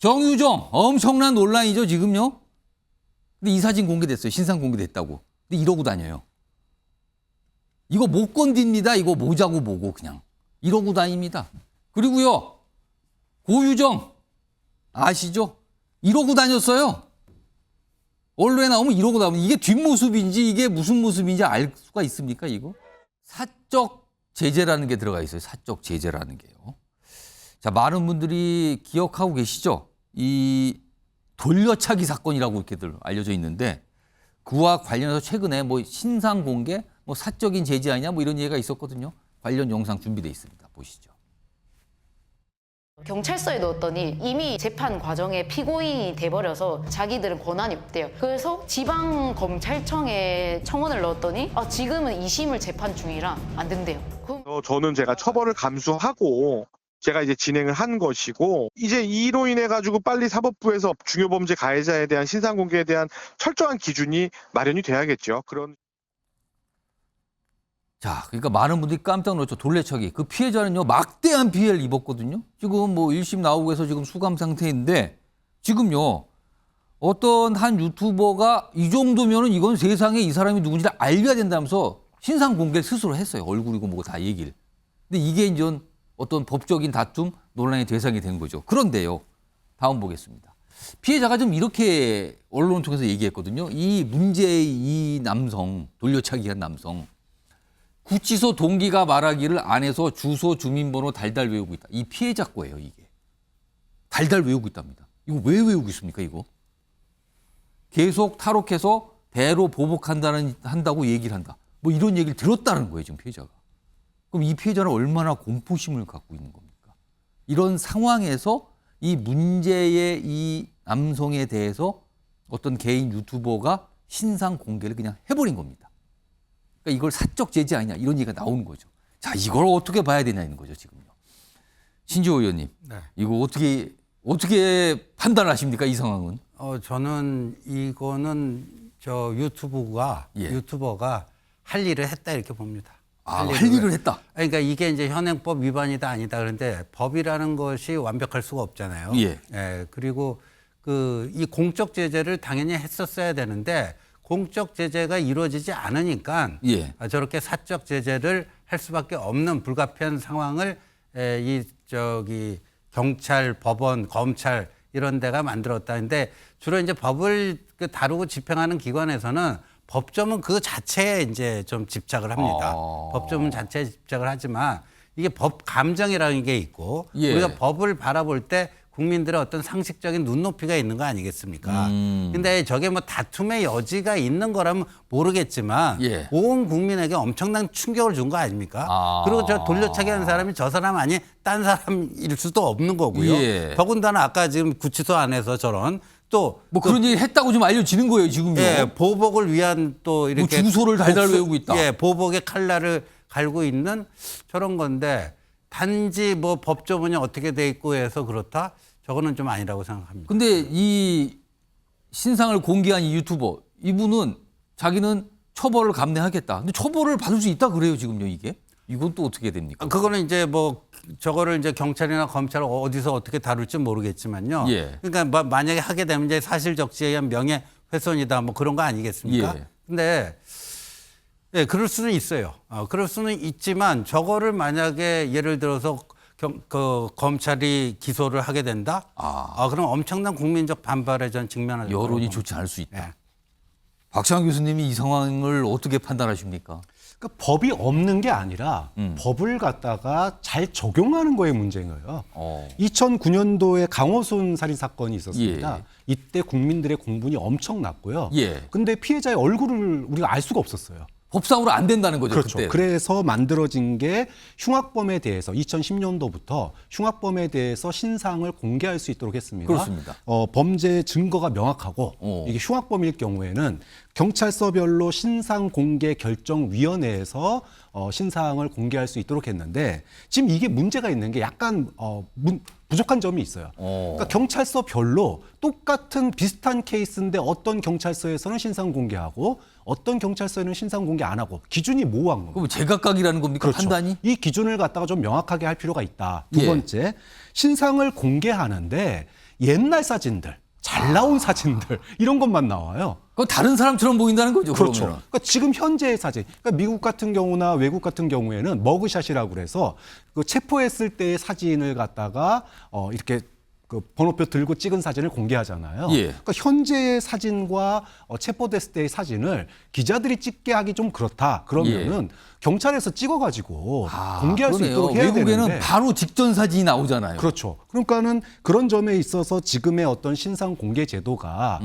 정유정 엄청난 논란이죠 지금요. 근데 이 사진 공개됐어요. 신상 공개됐다고. 근데 이러고 다녀요. 이거 못 건딥니다. 이거 모자고 뭐고 그냥. 이러고 다닙니다. 그리고요. 고유정 아시죠? 이러고 다녔어요. 언론에 나오면 이러고 나오면 이게 뒷모습인지 이게 무슨 모습인지 알 수가 있습니까 이거? 사적 제재라는 게 들어가 있어요. 사적 제재라는 게요. 자, 많은 분들이 기억하고 계시죠? 이 돌려차기 사건이라고 이렇게들 알려져 있는데 그와 관련해서 최근에 뭐 신상 공개, 뭐 사적인 제재 아니냐 뭐 이런 얘기가 있었거든요. 관련 영상 준비되어 있습니다. 보시죠. 경찰서에 넣었더니 이미 재판 과정에 피고인이 돼버려서 자기들은 권한이 없대요. 그래서 지방검찰청에 청원을 넣었더니 지금은 2심을 재판 중이라 안 된대요. 저는 제가 처벌을 감수하고 제가 이제 진행을 한 것이고 이제 이로 인해 가지고 빨리 사법부에서 중요범죄 가해자에 대한 신상 공개에 대한 철저한 기준이 마련이 돼야겠죠. 그런. 자, 그러니까 많은 분들이 깜짝 놀랐죠. 돌려차기. 그 피해자는요, 막대한 피해를 입었거든요. 지금 뭐 1심 나오고 해서 지금 수감 상태인데 지금요, 어떤 한 유튜버가 이 정도면은 이건 세상에 이 사람이 누군지 알려야 된다면서 신상 공개를 스스로 했어요. 얼굴이고 뭐고 다 얘기를. 근데 이게 이제 어떤 법적인 다툼, 논란의 대상이 된 거죠. 그런데요, 다음 보겠습니다. 피해자가 좀 이렇게 언론을 통해서 얘기했거든요. 이 문제의 이 남성, 돌려차기한 남성. 구치소 동기가 말하기를 안에서 주소, 주민번호 달달 외우고 있다. 이 피해자 거예요, 이게. 달달 외우고 있답니다. 이거 왜 외우고 있습니까, 이거? 계속 탈옥해서 대로 한다고 얘기를 한다. 뭐 이런 얘기를 들었다는 거예요, 지금 피해자가. 그럼 이 피해자는 얼마나 공포심을 갖고 있는 겁니까? 이런 상황에서 이 문제의 이 남성에 대해서 어떤 개인 유튜버가 신상 공개를 그냥 해버린 겁니다. 그러니까 이걸 사적 제재 아니냐 이런 얘기가 나오는 거죠. 자, 이걸 어떻게 봐야 되냐는 거죠, 지금요. 신지호 의원님, 네. 이거 어떻게 판단하십니까, 이 상황은? 저는 이거는 유튜버가 할 일을 했다 이렇게 봅니다. 할 일을 했다. 그러니까 이게 이제 현행법 위반이다 아니다 그런데 법이라는 것이 완벽할 수가 없잖아요. 예. 그리고 이 공적 제재를 당연히 했었어야 되는데 공적 제재가 이루어지지 않으니까 저렇게 사적 제재를 할 수밖에 없는 불가피한 상황을 경찰, 법원, 검찰 이런 데가 만들었다는데 주로 이제 법을 다루고 집행하는 기관에서는 법조문 그 자체에 이제 좀 집착을 합니다. 법조문 자체에 집착을 하지만 이게 법 감정이라는 게 있고 우리가 법을 바라볼 때 국민들의 어떤 상식적인 눈높이가 있는 거 아니겠습니까? 근데 저게 뭐 다툼의 여지가 있는 거라면 모르겠지만 온 국민에게 엄청난 충격을 준 거 아닙니까? 그리고 저 돌려차기 하는 사람이 저 사람 아니 딴 사람일 수도 없는 거고요. 더군다나 아까 지금 구치소 안에서 저런 또 뭐 그런 얘기 했다고 좀 알려지는 거예요, 지금요. 보복을 위한 또 이렇게 뭐 주소를 달달 외우고 있다. 보복의 칼날을 갈고 있는 저런 건데 단지 뭐 법조문이 어떻게 돼 있고 해서 그렇다? 저거는 좀 아니라고 생각합니다. 근데 이 신상을 공개한 이 유튜버, 이분은 자기는 처벌을 감내하겠다. 근데 처벌을 받을 수 있다 그래요, 지금요, 이게? 이건 또 어떻게 됩니까? 그거는 이제 뭐 저거를 이제 경찰이나 검찰 어디서 어떻게 다룰지 모르겠지만요. 그러니까 만약에 하게 되면 이제 사실적시에 의한 명예훼손이다 뭐 그런 거 아니겠습니까? 근데 그럴 수는 있어요. 그럴 수는 있지만 저거를 만약에 예를 들어서 검찰이 기소를 하게 된다? 그럼 엄청난 국민적 반발에 전 직면할 거라고 여론이 좋지 않을 수 있다. 박찬환 교수님이 이 상황을 어떻게 판단하십니까? 그러니까 법이 없는 게 아니라 법을 갖다가 잘 적용하는 거에 문제인 거예요. 2009년도에 강호순 살인 사건이 있었습니다. 이때 국민들의 공분이 엄청 났고요. 근데 피해자의 얼굴을 우리가 알 수가 없었어요. 법상으로 안 된다는 거죠. 그렇죠. 그때. 그래서 만들어진 게 흉악범에 대해서 2010년도부터 흉악범에 대해서 신상을 공개할 수 있도록 했습니다. 그렇습니다. 범죄 증거가 명확하고 이게 흉악범일 경우에는 경찰서별로 신상 공개 결정위원회에서 신상을 공개할 수 있도록 했는데 지금 이게 문제가 있는 게 약간 부족한 점이 있어요. 그러니까 경찰서별로 똑같은 비슷한 케이스인데 어떤 경찰서에서는 신상 공개하고 어떤 경찰서에는 신상 공개 안 하고 기준이 모호한 겁니다. 그럼 제각각이라는 겁니까? 그렇죠. 판단이? 이 기준을 갖다가 좀 명확하게 할 필요가 있다. 두 번째, 신상을 공개하는데 옛날 사진들, 잘 나온 사진들 이런 것만 나와요. 그건 다른 사람처럼 보인다는 거죠. 그렇죠. 그러면은. 그러니까 지금 현재의 사진, 그러니까 미국 같은 경우나 외국 같은 경우에는 머그샷이라고 그래서 그 체포했을 때의 사진을 갖다가 이렇게 그 번호표 들고 찍은 사진을 공개하잖아요. 예. 그러니까 현재의 사진과 체포됐을 때의 사진을 기자들이 찍게 하기 좀 그렇다. 그러면은 경찰에서 찍어가지고 공개할 수 그러네요. 있도록 해야 외국에는 되는데. 바로 직전 사진이 나오잖아요. 그렇죠. 그러니까는 그런 점에 있어서 지금의 어떤 신상 공개 제도가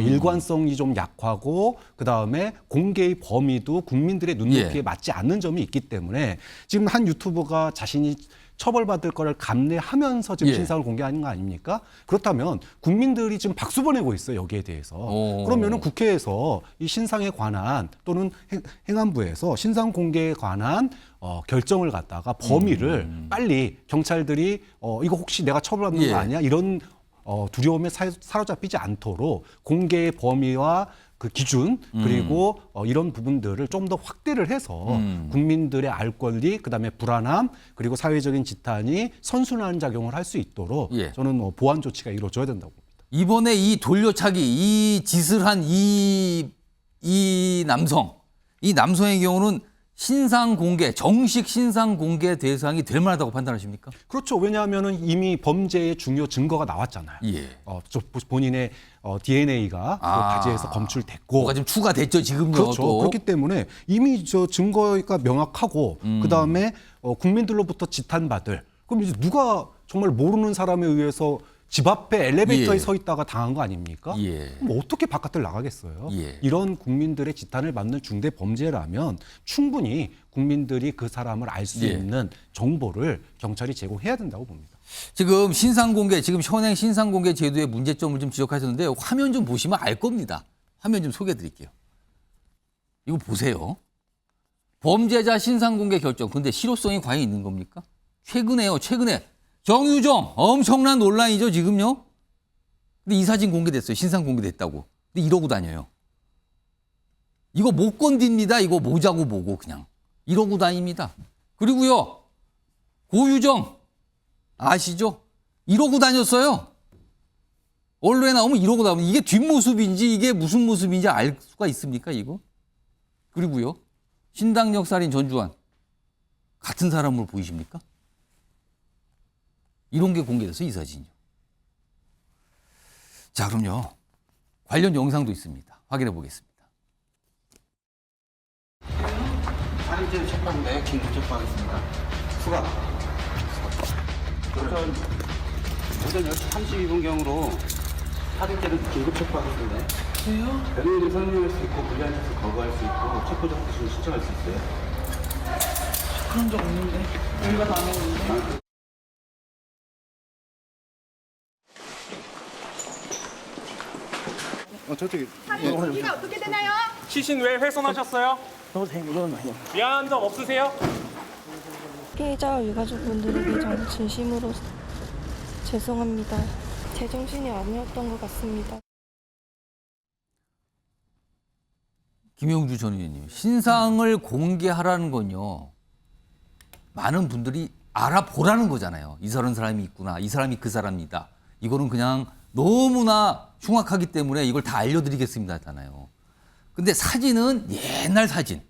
일관성이 좀 약하고 그 다음에 공개의 범위도 국민들의 눈높이에 예. 맞지 않는 점이 있기 때문에 지금 한 유튜버가 자신이 처벌받을 거를 감내하면서 지금 예. 신상을 공개하는 거 아닙니까? 그렇다면 국민들이 지금 박수 보내고 있어요, 여기에 대해서. 그러면은 국회에서 이 신상에 관한 또는 행안부에서 신상 공개에 관한 결정을 갖다가 범위를 빨리 경찰들이 이거 혹시 내가 처벌받는 예. 거 아니야? 이런 두려움에 사로잡히지 않도록 공개의 범위와 그 기준 그리고 이런 부분들을 좀 더 확대를 해서 국민들의 알 권리 그다음에 불안함 그리고 사회적인 지탄이 선순환 작용을 할 수 있도록 예. 저는 보완 조치가 이루어져야 된다고 봅니다. 이번에 이 돌려차기, 이 짓을 한 이 남성의 경우는 신상 공개, 정식 신상 공개 대상이 될 만하다고 판단하십니까? 그렇죠. 왜냐하면은 이미 범죄의 중요 증거가 나왔잖아요. 예. 본인의 DNA가 바지에서 검출됐고 뭐가 좀 추가됐죠, 지금요. 그렇죠. 또. 그렇기 때문에 이미 저 증거가 명확하고 그다음에 국민들로부터 지탄받을 그럼 이제 누가 정말 모르는 사람에 의해서 집 앞에 엘리베이터에 예. 서 있다가 당한 거 아닙니까? 예. 그럼 어떻게 바깥을 나가겠어요? 예. 이런 국민들의 지탄을 받는 중대 범죄라면 충분히 국민들이 그 사람을 알 수 예. 있는 정보를 경찰이 제공해야 된다고 봅니다. 지금 신상 공개, 지금 현행 신상 공개 제도의 문제점을 좀 지적하셨는데 화면 좀 보시면 알 겁니다. 화면 좀 소개해 드릴게요. 이거 보세요. 범죄자 신상 공개 결정. 근데 실효성이 과연 있는 겁니까? 최근에 정유정 엄청난 논란이죠, 지금요. 근데 이 사진 공개됐어요. 신상 공개됐다고. 근데 이러고 다녀요. 이거 못 건딥니다. 이거 모자고 뭐고 그냥. 이러고 다닙니다. 그리고요. 고유정 아시죠? 이러고 다녔어요. 언론에 나오면 이러고 나오면 이게 뒷모습인지 이게 무슨 모습인지 알 수가 있습니까, 이거? 그리고요. 신당역 살인 전주환 같은 사람으로 보이십니까? 이런 게 공개돼서 이 사진이요. 자, 그럼요. 관련 영상도 있습니다. 확인해 보겠습니다. 살인죄 체포인데 긴급 체포하겠습니다. 수가. 오전 10시 32분경으로 살인죄는 긴급 체포하겠습니다. 왜요? 변호인을 설명할 수 있고 불리한 짓을 거부할 수 있고 체포 접수를 신청할 수 있어요. 그런 적 없는데. 우리가 다 먹었는데. 피가 어떻게 되나요? 시신 왜 훼손하셨어요? 미안한 점 없으세요? 피해자 유가족분들에게 저는 진심으로 죄송합니다. 제정신이 아니었던 것 같습니다. 김영주 전 의원님, 신상을 공개하라는 건요. 많은 분들이 알아보라는 거잖아요. 이 사람이 있구나. 이 사람이 그 사람이다. 이거는 그냥 너무나 흉악하기 때문에 이걸 다 알려드리겠습니다 하잖아요. 근데 사진은 옛날 사진.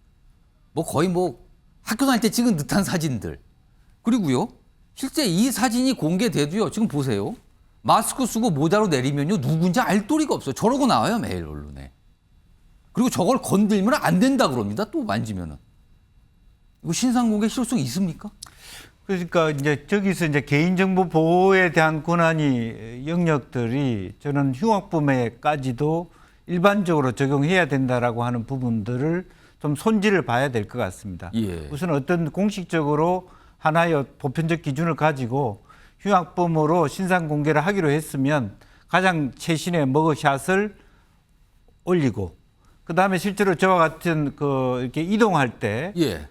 거의 학교 다닐 때 찍은 듯한 사진들. 그리고요. 실제 이 사진이 공개돼도요. 지금 보세요. 마스크 쓰고 모자로 내리면요. 누군지 알 도리가 없어요. 저러고 나와요. 매일 언론에. 그리고 저걸 건들면 안 된다 그럽니다. 또 만지면은. 이거 신상 공개 실효성이 있습니까? 그러니까 이제 저기서 이제 개인정보 보호에 대한 권한이 영역들이 저는 흉악범에까지도 일반적으로 적용해야 된다라고 하는 부분들을 좀 손질을 봐야 될 것 같습니다. 예. 우선 어떤 공식적으로 하나의 보편적 기준을 가지고 흉악범으로 신상 공개를 하기로 했으면 가장 최신의 머그샷을 올리고 그다음에 실제로 저와 같은 이렇게 이동할 때 예.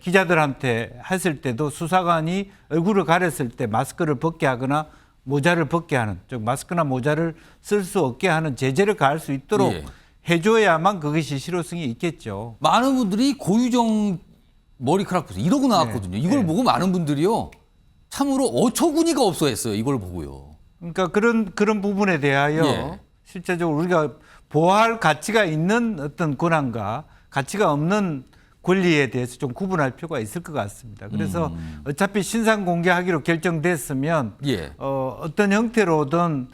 기자들한테 했을 때도 수사관이 얼굴을 가렸을 때 마스크를 벗게 하거나 모자를 벗게 하는, 즉 마스크나 모자를 쓸 수 없게 하는 제재를 가할 수 있도록 예. 해줘야만 그것이 실효성이 있겠죠. 많은 분들이 고유정 머리카락 보세요. 이러고 나왔거든요. 이걸 네. 보고 많은 분들이요. 참으로 어처구니가 없어 했어요. 이걸 보고요. 그러니까 그런 부분에 대하여 예. 실제적으로 우리가 보호할 가치가 있는 어떤 권한과 가치가 없는 권리에 대해서 좀 구분할 필요가 있을 것 같습니다. 그래서 어차피 신상 공개하기로 결정됐으면 예. 어떤 형태로든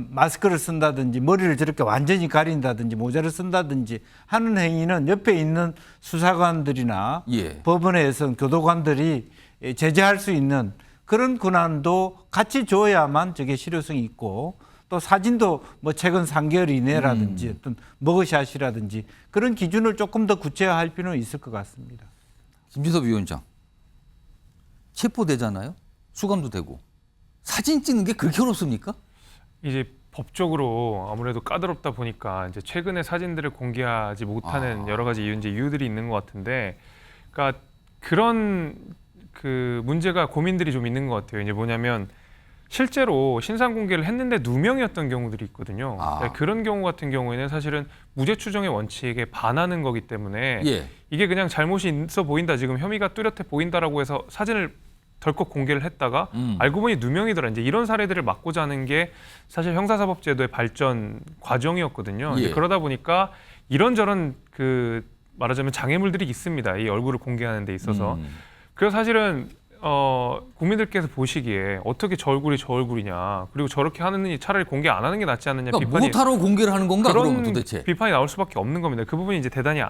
마스크를 쓴다든지 머리를 저렇게 완전히 가린다든지 모자를 쓴다든지 하는 행위는 옆에 있는 수사관들이나 예. 법원에서 교도관들이 제재할 수 있는 그런 권한도 같이 줘야만 저게 실효성이 있고 또 사진도 뭐 최근 3개월 이내라든지 어떤 머그샷이라든지 그런 기준을 조금 더 구체화할 필요는 있을 것 같습니다. 김지섭 위원장 체포되잖아요. 수감도 되고 사진 찍는 게 그렇게 어렵습니까? 이제 법적으로 아무래도 까다롭다 보니까 이제 최근에 사진들을 공개하지 못하는 여러 가지 이유들이 있는 것 같은데, 그러니까 그런 그 문제가 고민들이 좀 있는 것 같아요. 이제 뭐냐면 실제로 신상 공개를 했는데 누명이었던 경우들이 있거든요. 그런 경우 같은 경우에는 사실은 무죄 추정의 원칙에 반하는 거기 때문에 예. 이게 그냥 잘못이 있어 보인다, 지금 혐의가 뚜렷해 보인다라고 해서 사진을 덜컥 공개를 했다가 알고 보니 누명이더라. 이제 이런 사례들을 막고자 하는 게 사실 형사사법제도의 발전 과정이었거든요. 예. 이제 그러다 보니까 이런저런 그 말하자면 장애물들이 있습니다. 이 얼굴을 공개하는 데 있어서. 그래서 사실은 국민들께서 보시기에 어떻게 저 얼굴이 저 얼굴이냐, 그리고 저렇게 하느니 차라리 공개 안 하는 게 낫지 않느냐, 그러니까 비판이 못하러 공개를 하는 건가 그런 그러면 도대체? 비판이 나올 수밖에 없는 겁니다. 그 부분이 이제 대단히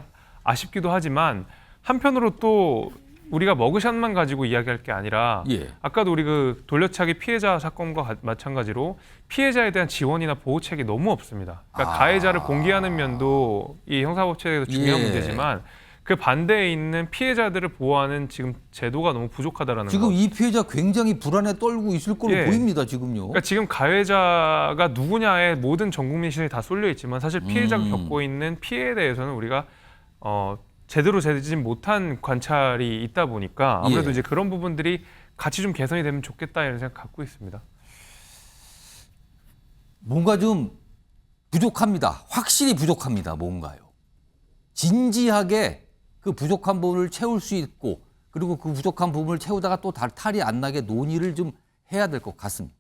아쉽기도 하지만 한편으로 또 우리가 머그샷만 가지고 이야기할 게 아니라 예. 아까도 우리 그 돌려차기 피해자 사건과 마찬가지로 피해자에 대한 지원이나 보호책이 너무 없습니다. 그러니까 가해자를 공개하는 면도 이 형사법제도에서 중요한 예. 문제지만 그 반대에 있는 피해자들을 보호하는 지금 제도가 너무 부족하다라는 지금 거. 이 피해자 굉장히 불안에 떨고 있을 걸로 예. 보입니다. 지금요. 그러니까 지금 가해자가 누구냐에 모든 전 국민 시선이 다 쏠려 있지만 사실 피해자가 겪고 있는 피해에 대해서는 우리가 제대로 되지 못한 관찰이 있다 보니까 아무래도 예. 이제 그런 부분들이 같이 좀 개선이 되면 좋겠다 이런 생각 갖고 있습니다. 뭔가 좀 부족합니다. 확실히 부족합니다. 뭔가요. 진지하게 그 부족한 부분을 채울 수 있고 그리고 그 부족한 부분을 채우다가 또 탈이 안 나게 논의를 좀 해야 될 것 같습니다.